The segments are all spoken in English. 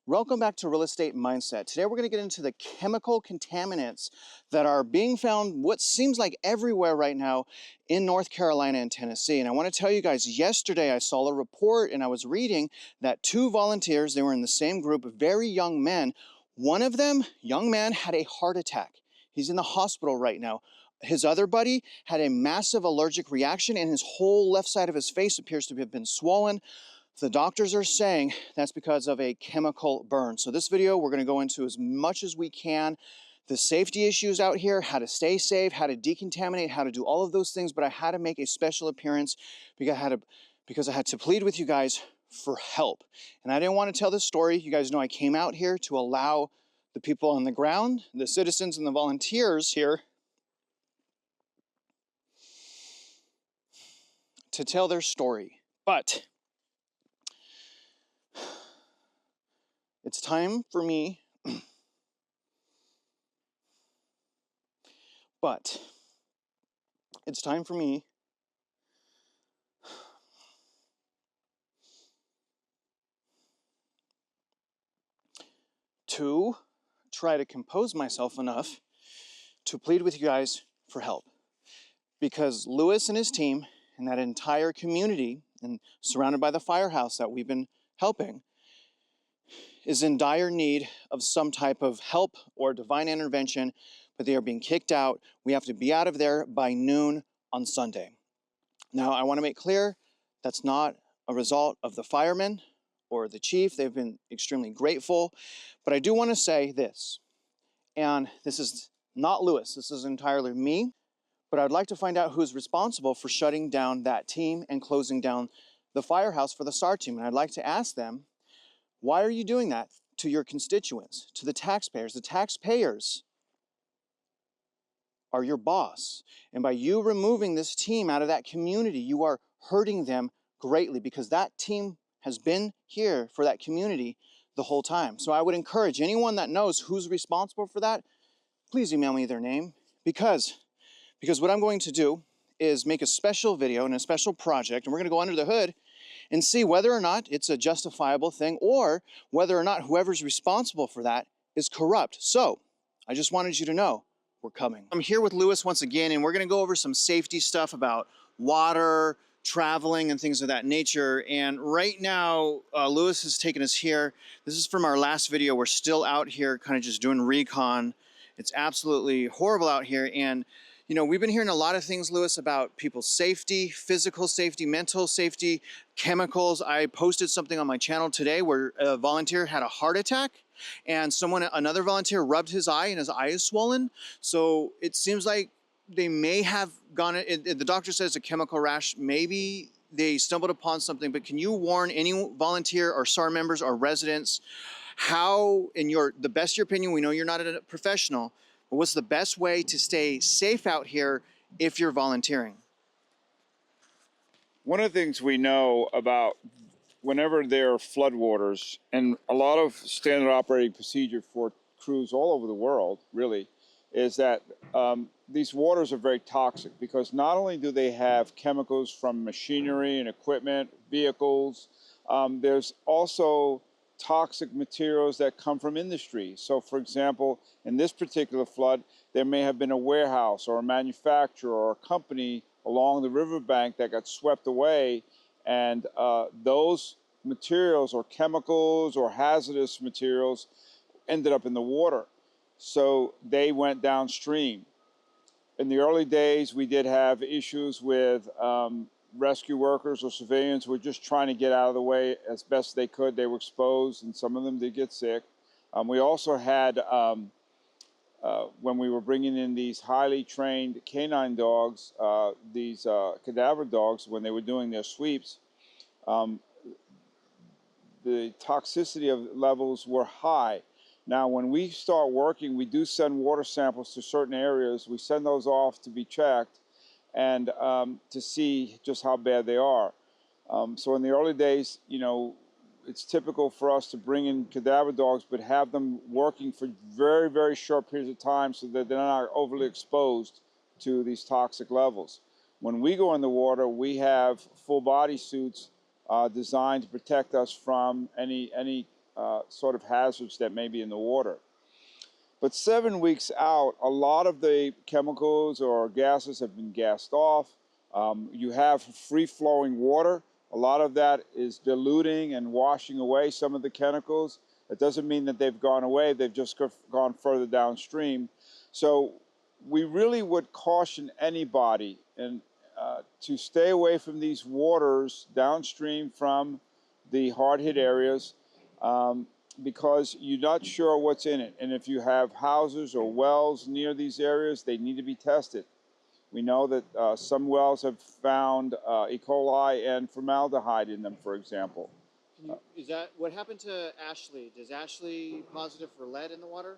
Welcome back to Real Estate Mindset. Today we're going to get into the chemical contaminants that are being found what seems like everywhere right now in North Carolina and Tennessee. And I want to tell you guys, yesterday I saw a report and I was reading that two volunteers, they were in the same group, very young men. One of them, young man, had a heart attack. He's in the hospital right now. His other buddy had a massive allergic reaction and his whole left side of his face appears to have been swollen. The doctors are saying that's because of a chemical burn. So this video, we're going to go into as much as we can, the safety issues out here, how to stay safe, how to decontaminate, how to do all of those things. But I had to make a special appearance because I had to plead with you guys for help. And I didn't want to tell this story. You guys know I came out here to allow the people on the ground, the citizens and the volunteers here to tell their story. But it's time for me, it's time for me to try to compose myself enough to plead with you guys for help. Because Lewis and his team and that entire community and surrounded by the firehouse that we've been helping is in dire need of some type of help or divine intervention, but they are being kicked out. We have to be out of there by noon on Sunday. Now, I want to make clear that's not a result of the firemen or the chief. They've been extremely grateful, but I do want to say this, and this is not Lewis, this is entirely me, but I'd like to find out who's responsible for shutting down that team and closing down the firehouse for the STAR team. And I'd like to ask them, why are you doing that to your constituents, to the taxpayers? The taxpayers are your boss. And by you removing this team out of that community, you are hurting them greatly because that team has been here for that community the whole time. So I would encourage anyone that knows who's responsible for that, please email me their name because what I'm going to do is make a special video and a special project, and we're going to go under the hood and see whether or not it's a justifiable thing or whether or not whoever's responsible for that is corrupt. So I just wanted you to know we're coming. I'm here with Lewis once again, and we're going to go over some safety stuff about water, traveling, and things of that nature. And right now, Lewis has taken us here. This is from our last video. We're still out here kind of just doing recon. It's absolutely horrible out here. And you know, we've been hearing a lot of things, Lewis, about people's safety, physical safety, mental safety, chemicals. I posted something on my channel today where a volunteer had a heart attack and another volunteer rubbed his eye and his eye is swollen. So it seems like they may have gone, the doctor says a chemical rash, maybe they stumbled upon something, but can you warn any volunteer or SAR members or residents how, in the best of your opinion, we know you're not a professional, but what's the best way to stay safe out here if you're volunteering? One of the things we know about whenever there are floodwaters, and a lot of standard operating procedure for crews all over the world, really, is that these waters are very toxic because not only do they have chemicals from machinery and equipment, vehicles, there's also toxic materials that come from industry. So for example, in this particular flood, there may have been a warehouse or a manufacturer or a company along the riverbank that got swept away, and those materials or chemicals or hazardous materials ended up in the water. So they went downstream. In the early days, we did have issues with rescue workers or civilians who were just trying to get out of the way as best they could. They were exposed, and some of them did get sick. We also had, when we were bringing in these highly trained canine dogs, these cadaver dogs, when they were doing their sweeps, the toxicity of levels were high. Now, when we start working, we do send water samples to certain areas. We send those off to be checked and to see just how bad they are. So in the early days, you know, it's typical for us to bring in cadaver dogs, but have them working for very, very short periods of time so that they're not overly exposed to these toxic levels. When we go in the water, we have full body suits designed to protect us from any sort of hazards that may be in the water. But 7 weeks out, a lot of the chemicals or gases have been gassed off. You have free-flowing water. A lot of that is diluting and washing away some of the chemicals. It doesn't mean that they've gone away. They've just gone further downstream. So we really would caution anybody to stay away from these waters downstream from the hard-hit areas. Because you're not sure what's in it. And if you have houses or wells near these areas, they need to be tested. We know that some wells have found E. coli and formaldehyde in them, for example. Is that what happened to Ashley? Is Ashley positive for lead in the water?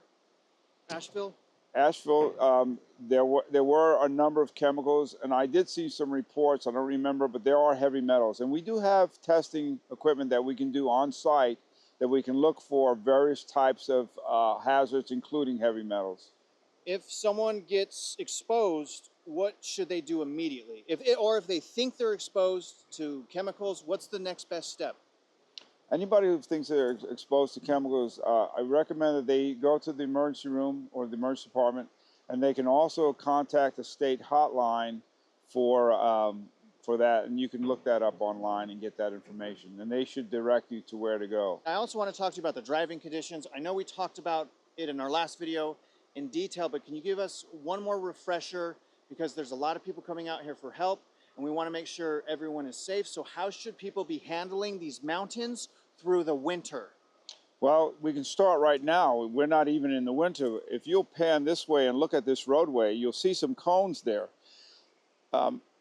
Asheville? Asheville, there were a number of chemicals, and I did see some reports, I don't remember, but there are heavy metals. And we do have testing equipment that we can do on site that we can look for various types of hazards, including heavy metals. If someone gets exposed, what should they do immediately? Or if they think they're exposed to chemicals, what's the next best step? Anybody who thinks they're exposed to chemicals, I recommend that they go to the emergency room or the emergency department, and they can also contact the state hotline for that, and you can look that up online and get that information, and they should direct you to where to go. I also want to talk to you about the driving conditions. I know we talked about it in our last video in detail, but can you give us one more refresher, because there's a lot of people coming out here for help and we want to make sure everyone is safe. So how should people be handling these mountains through the winter? Well, we can start right now. We're not even in the winter. If you'll pan this way and look at this roadway, you'll see some cones there.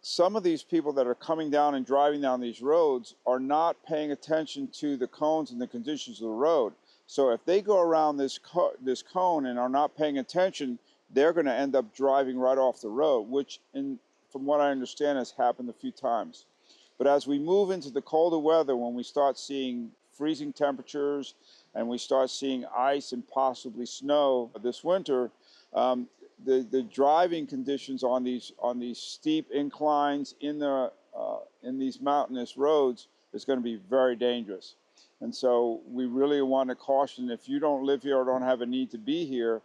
Some of these people that are coming down and driving down these roads are not paying attention to the cones and the conditions of the road. So if they go around this cone and are not paying attention, they're going to end up driving right off the road, which, from what I understand, has happened a few times. But as we move into the colder weather, when we start seeing freezing temperatures and we start seeing ice and possibly snow this winter, the driving conditions on these steep inclines in these mountainous roads is going to be very dangerous. And so we really want to caution, if you don't live here or don't have a need to be here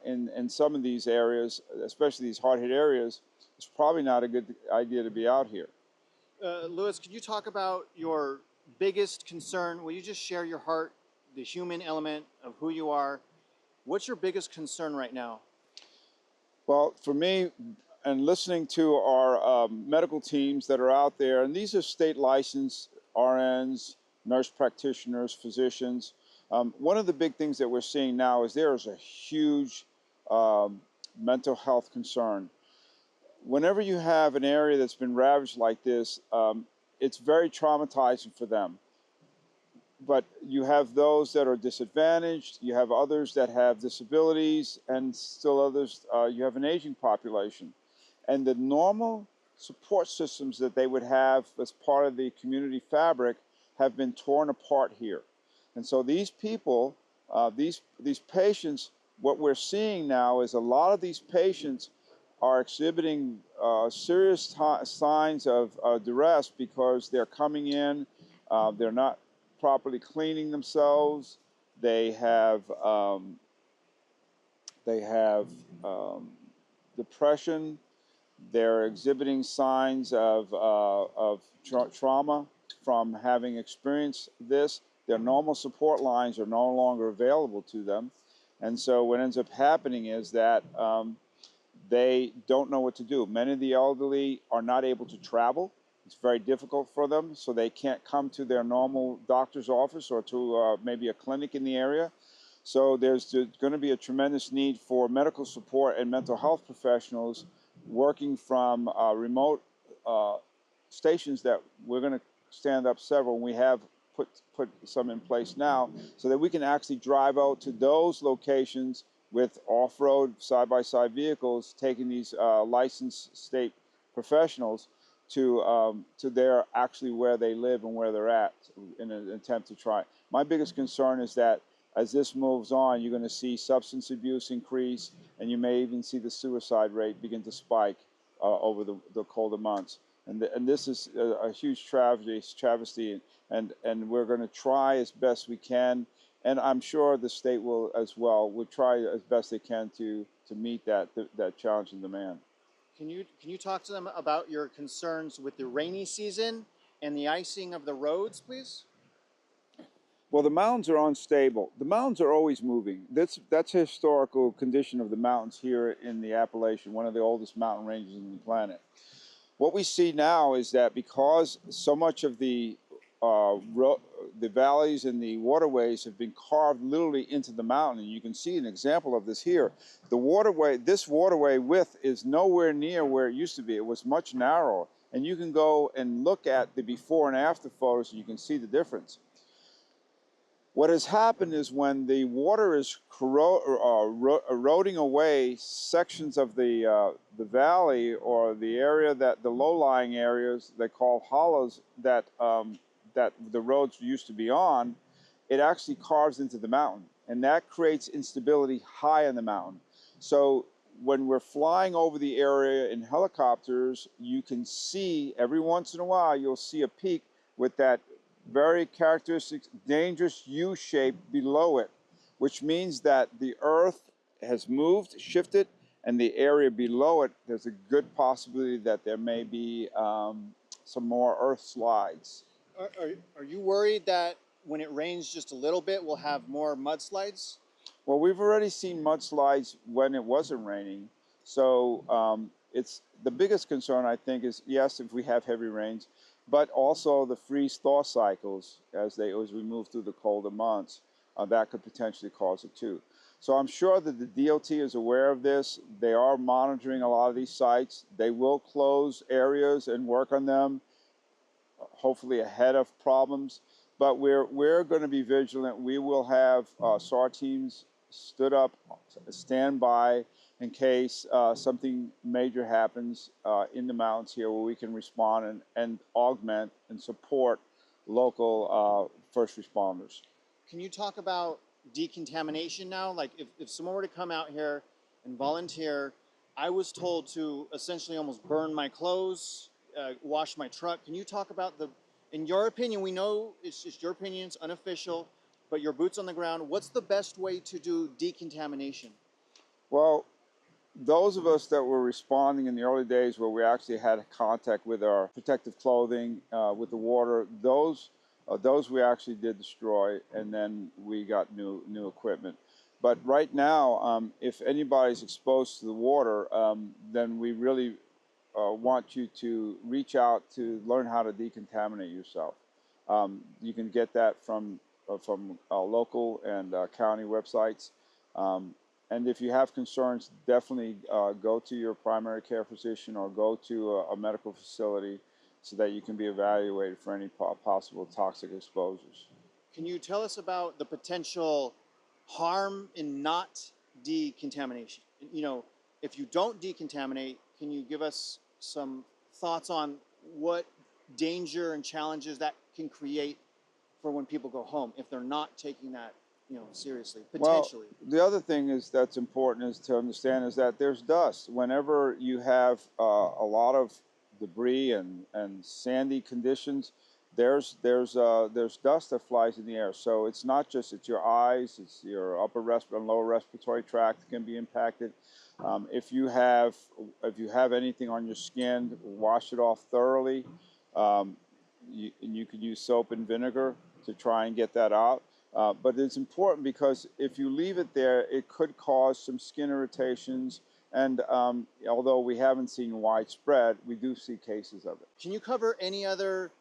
in some of these areas, especially these hard-hit areas, it's probably not a good idea to be out here. Louis, could you talk about your biggest concern? Will you just share your heart, the human element of who you are? What's your biggest concern right now? Well, for me, and listening to our medical teams that are out there, and these are state licensed RNs, nurse practitioners, physicians. One of the big things that we're seeing now is there is a huge mental health concern. Whenever you have an area that's been ravaged like this, it's very traumatizing for them. But you have those that are disadvantaged, you have others that have disabilities, and still others, you have an aging population. And the normal support systems that they would have as part of the community fabric have been torn apart here. And so these people, these patients, what we're seeing now is a lot of these patients are exhibiting serious signs of duress because they're coming in, they're not properly cleaning themselves, they have depression, they're exhibiting signs of trauma from having experienced this. Their normal support lines are no longer available to them. And so what ends up happening is that they don't know what to do. Many of the elderly are not able to travel. It's very difficult for them, so they can't come to their normal doctor's office or to maybe a clinic in the area. So there's going to be a tremendous need for medical support and mental health professionals working from remote stations that we're going to stand up several. We have put some in place now so that we can actually drive out to those locations with off-road side-by-side vehicles, taking these licensed state professionals to their actually where they live and where they're at in an attempt to try. My biggest concern is that as this moves on, you're going to see substance abuse increase, and you may even see the suicide rate begin to spike over the colder months. And this is a huge travesty, and we're going to try as best we can And I'm sure the state will as well, will try as best they can to meet that challenge and demand. Can you talk to them about your concerns with the rainy season and the icing of the roads, please? Well, the mountains are unstable. The mountains are always moving. That's a historical condition of the mountains here in the Appalachian, one of the oldest mountain ranges on the planet. What we see now is that because so much of the valleys and the waterways have been carved literally into the mountain, and you can see an example of this here. This waterway width is nowhere near where it used to be. It was much narrower, and you can go and look at the before and after photos, and you can see the difference. What has happened is when the water is eroding away sections of the valley or the area that the low-lying areas they call hollows that that the roads used to be on, it actually carves into the mountain, and that creates instability high in the mountain. So when we're flying over the area in helicopters, you can see every once in a while you'll see a peak with that very characteristic, dangerous U shape below it, which means that the earth has moved, shifted, and the area below it, there's a good possibility that there may be some more earth slides. Are you worried that when it rains just a little bit, we'll have more mudslides? Well, we've already seen mudslides when it wasn't raining, so it's the biggest concern, I think, is yes, if we have heavy rains, but also the freeze-thaw cycles as we move through the colder months, that could potentially cause it too. So I'm sure that the DOT is aware of this. They are monitoring a lot of these sites. They will close areas and work on them, hopefully ahead of problems. But we're going to be vigilant. We will have SAR teams stood up, stand by in case something major happens in the mountains here, where we can respond and augment and support local first responders. Can you talk about decontamination now? Like if someone were to come out here and volunteer, I was told to essentially almost burn my clothes, wash my truck. Can you talk about in your opinion, we know it's just your opinion, it's unofficial, but your boots on the ground, what's the best way to do decontamination? Well, those of us that were responding in the early days where we actually had contact with our protective clothing, with the water, those we actually did destroy, and then we got new equipment. But right now, if anybody's exposed to the water, then we really want you to reach out to learn how to decontaminate yourself. You can get that from local and county websites. And if you have concerns, definitely go to your primary care physician or go to a medical facility so that you can be evaluated for any possible toxic exposures. Can you tell us about the potential harm in not decontamination? You know, if you don't decontaminate, can you give us some thoughts on what danger and challenges that can create for when people go home if they're not taking that, seriously, potentially? Well, the other thing that's important is to understand is that there's dust. Whenever you have a lot of debris and sandy conditions, there's dust that flies in the air. So it's not just your eyes, it's your upper and lower respiratory tract that can be impacted. If you have anything on your skin, wash it off thoroughly. You could use soap and vinegar to try and get that out. But it's important because if you leave it there, it could cause some skin irritations. And although we haven't seen widespread, we do see cases of it. Can you cover any other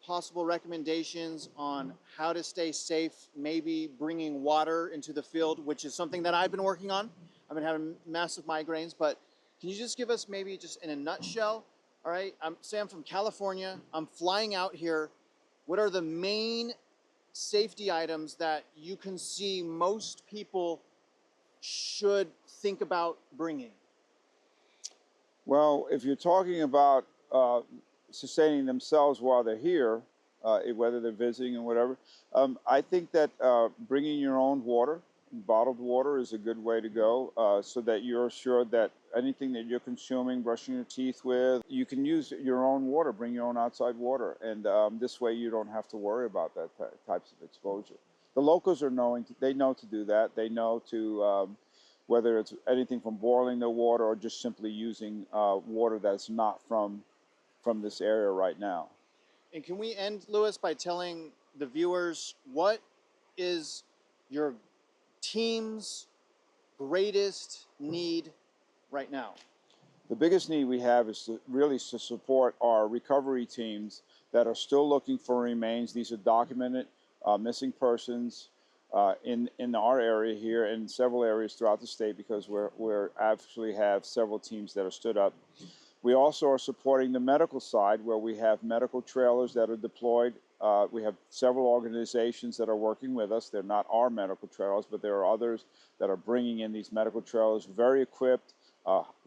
possible recommendations on how to stay safe, maybe bringing water into the field, which is something that I've been working on? I've been having massive migraines, but can you just give us maybe just in a nutshell, all right? I'm from California. I'm flying out here. What are the main safety items that you can see most people should think about bringing? Well, if you're talking about sustaining themselves while they're here, whether they're visiting or whatever, I think that bringing your own water, bottled water, is a good way to go, so that you're sure that anything that you're consuming, brushing your teeth with, you can use your own water, bring your own outside water, and this way you don't have to worry about that types of exposure. The locals are they know to do that. They know to, whether it's anything from boiling the water or just simply using water that's not from this area right now. And can we end, Lewis, by telling the viewers what is your team's greatest need right now? The biggest need we have is really to support our recovery teams that are still looking for remains. These are documented missing persons in our area here and several areas throughout the state, because we're actually have several teams that are stood up. We also are supporting the medical side, where we have medical trailers that are deployed. We have several organizations that are working with us. They're not our medical trailers, but there are others that are bringing in these medical trailers, very equipped,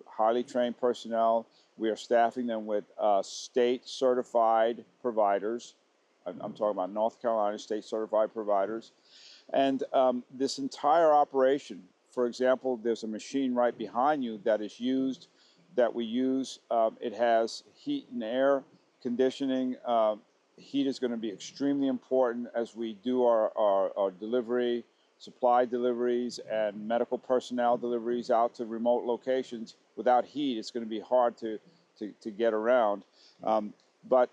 highly trained personnel. We are staffing them with state certified providers. I'm talking about North Carolina state certified providers. And this entire operation, for example, there's a machine right behind you that is used, that we use. It has heat and air conditioning. Heat is going to be extremely important as we do our delivery, supply deliveries, and medical personnel deliveries out to remote locations. Without heat, it's going to be hard to get around. But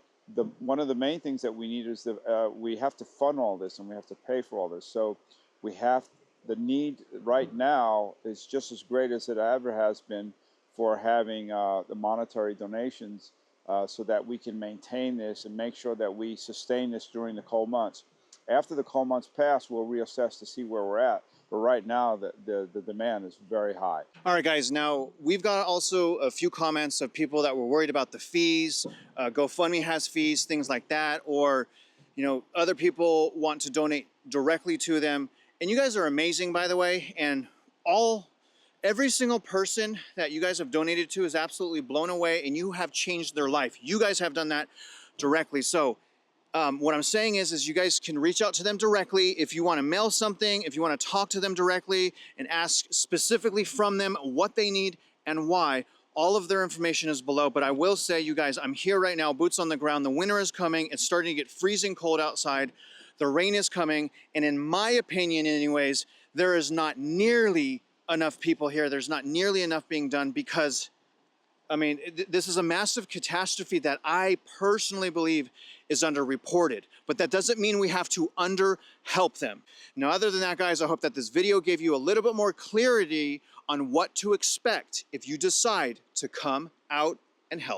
one of the main things that we need is that we have to fund all this and we have to pay for all this. So the need right now is just as great as it ever has been for having the monetary donations so that we can maintain this and make sure that we sustain this during the cold months. After the cold months pass, we'll reassess to see where we're at. But right now, the demand is very high. All right, guys, now we've got also a few comments of people that were worried about the fees. GoFundMe has fees, things like that, or other people want to donate directly to them. And you guys are amazing, by the way, and every single person that you guys have donated to is absolutely blown away, and you have changed their life. You guys have done that directly. So what I'm saying is you guys can reach out to them directly if you want to mail something, if you want to talk to them directly and ask specifically from them what they need and why. All of their information is below. But I will say, you guys, I'm here right now, boots on the ground. The winter is coming. It's starting to get freezing cold outside. The rain is coming. And in my opinion, anyways, there is not nearly enough people here. There's not nearly enough being done because, I mean, this is a massive catastrophe that I personally believe is underreported. But that doesn't mean we have to underhelp them. Now, other than that, guys, I hope that this video gave you a little bit more clarity on what to expect if you decide to come out and help.